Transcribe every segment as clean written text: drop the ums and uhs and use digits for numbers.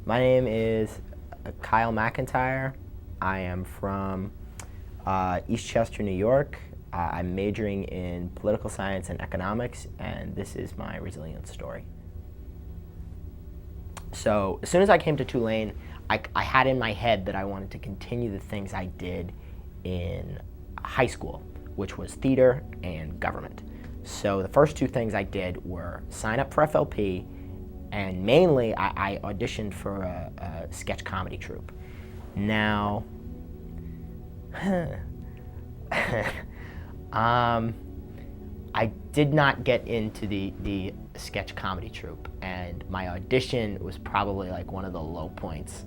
My name is Kyle Mcintyre. I am from Eastchester, New York. I'm majoring in political science and economics, and this is my resilience story. So as soon as I came to Tulane, I had in my head that I wanted to continue the things I did in high school, which was theater and government. So the first two things I did were sign up for FLP, and mainly I auditioned for a sketch comedy troupe. Now, I did not get into the sketch comedy troupe, and my audition was probably like one of the low points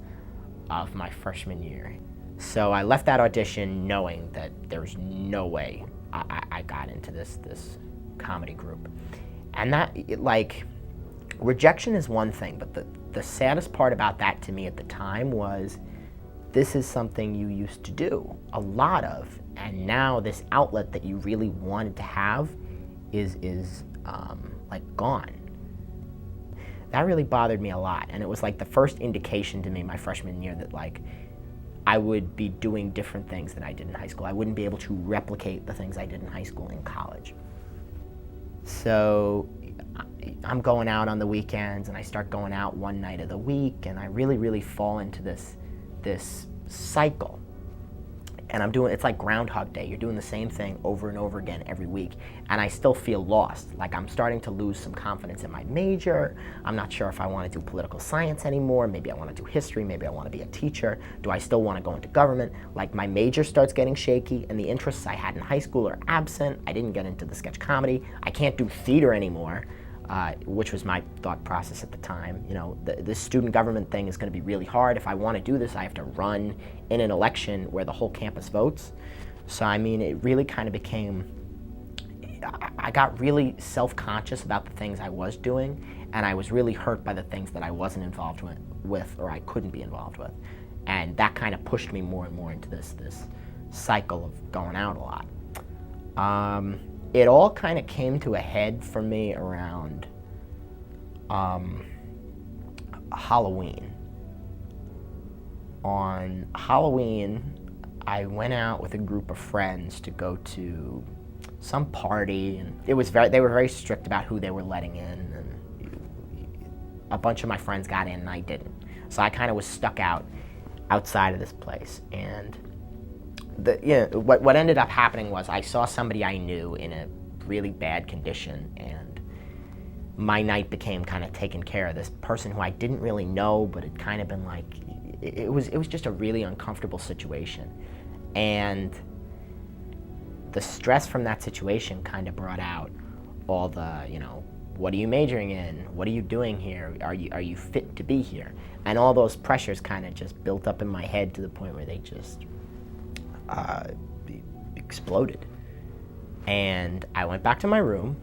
of my freshman year. So I left that audition knowing that there's no way I got into this comedy group. And that, rejection is one thing, but the saddest part about that to me at the time was this is something you used to do a lot of, and now this outlet that you really wanted to have is gone. That really bothered me a lot, and it was like the first indication to me my freshman year that I would be doing different things than I did in high school. I wouldn't be able to replicate the things I did in high school in college. So I'm going out on the weekends, and I start going out one night of the week, and I really fall into this cycle. And it's like Groundhog Day. You're doing the same thing over and over again every week, and I still feel lost. Like I'm starting to lose some confidence in my major. I'm not sure if I want to do political science anymore. Maybe I want to do history. Maybe I want to be a teacher. Do I still want to go into government? Like my major starts getting shaky, and the interests I had in high school are absent. I didn't get into the sketch comedy. I can't do theater anymore. Which was my thought process at the time. You know, the student government thing is going to be really hard. If I want to do this, I have to run in an election where the whole campus votes. So, I mean, it really kind of became, I got really self-conscious about the things I was doing, and I was really hurt by the things that I wasn't involved with or I couldn't be involved with. And that kind of pushed me more and more into this cycle of going out a lot. It all kind of came to a head for me around Halloween. On Halloween, I went out with a group of friends to go to some party, and they were very strict about who they were letting in, and a bunch of my friends got in and I didn't. So I kind of was stuck outside of this place, and what ended up happening was I saw somebody I knew in a really bad condition, and my night became kind of taken care of. This person who I didn't really know, but it kind of been like, it was just a really uncomfortable situation. And the stress from that situation kind of brought out all the, what are you majoring in? What are you doing here? Are you fit to be here? And all those pressures kind of just built up in my head to the point where they just exploded. And I went back to my room,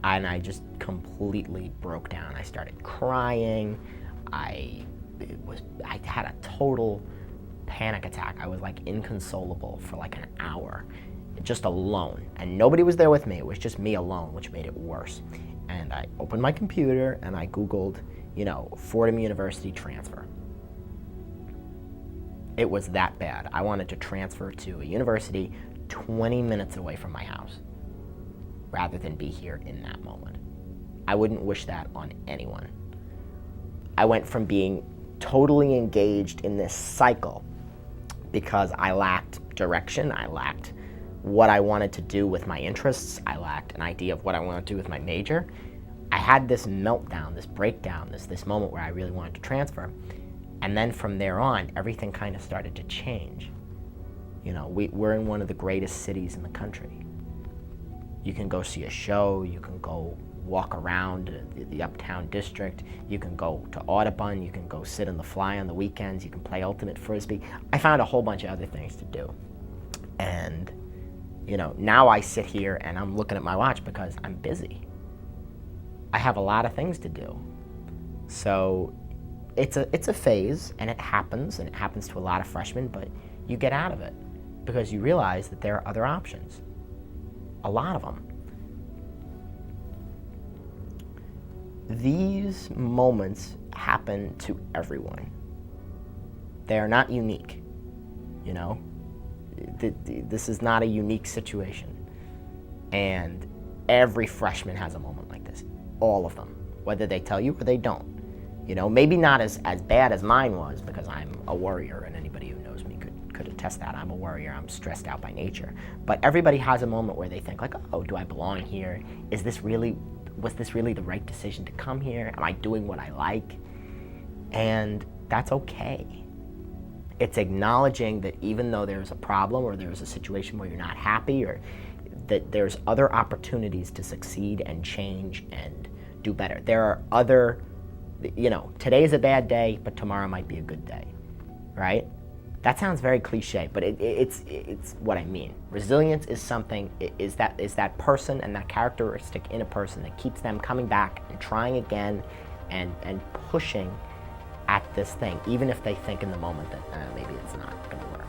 and I just completely broke down. I started crying. I had a total panic attack. I was inconsolable for an hour, just alone. And nobody was there with me. It was just me alone, which made it worse. And I opened my computer and I Googled, Fordham University transfer. It was that bad. I wanted to transfer to a university 20 minutes away from my house rather than be here in that moment. I wouldn't wish that on anyone. I went from being totally engaged in this cycle because I lacked direction, I lacked what I wanted to do with my interests, I lacked an idea of what I wanted to do with my major. I had this meltdown, this breakdown, this moment where I really wanted to transfer. And then from there on, everything kind of started to change. We're in one of the greatest cities in the country. You can go see a show, you can go walk around the Uptown District, you can go to Audubon, you can go sit on the fly on the weekends, you can play Ultimate Frisbee. I found a whole bunch of other things to do. And, now I sit here and I'm looking at my watch because I'm busy. I have a lot of things to do. So it's a phase, and it happens to a lot of freshmen, but you get out of it because you realize that there are other options. A lot of them. These moments happen to everyone. They are not unique, you know? This is not a unique situation. And every freshman has a moment like this. All of them, whether they tell you or they don't. You know, maybe not as bad as mine was, because I'm a worrier, and anybody who knows me could attest that. I'm a worrier. I'm stressed out by nature. But everybody has a moment where they think like, oh, do I belong here? Was this really the right decision to come here? Am I doing what I like? And that's okay. It's acknowledging that even though there's a problem or there's a situation where you're not happy, or that there's other opportunities to succeed and change and do better. There are other, you know, today's a bad day, but tomorrow might be a good day, right? That sounds very cliche, but it's what I mean. Resilience is something, is that person and that characteristic in a person that keeps them coming back and trying again and pushing at this thing, even if they think in the moment that maybe it's not going to work.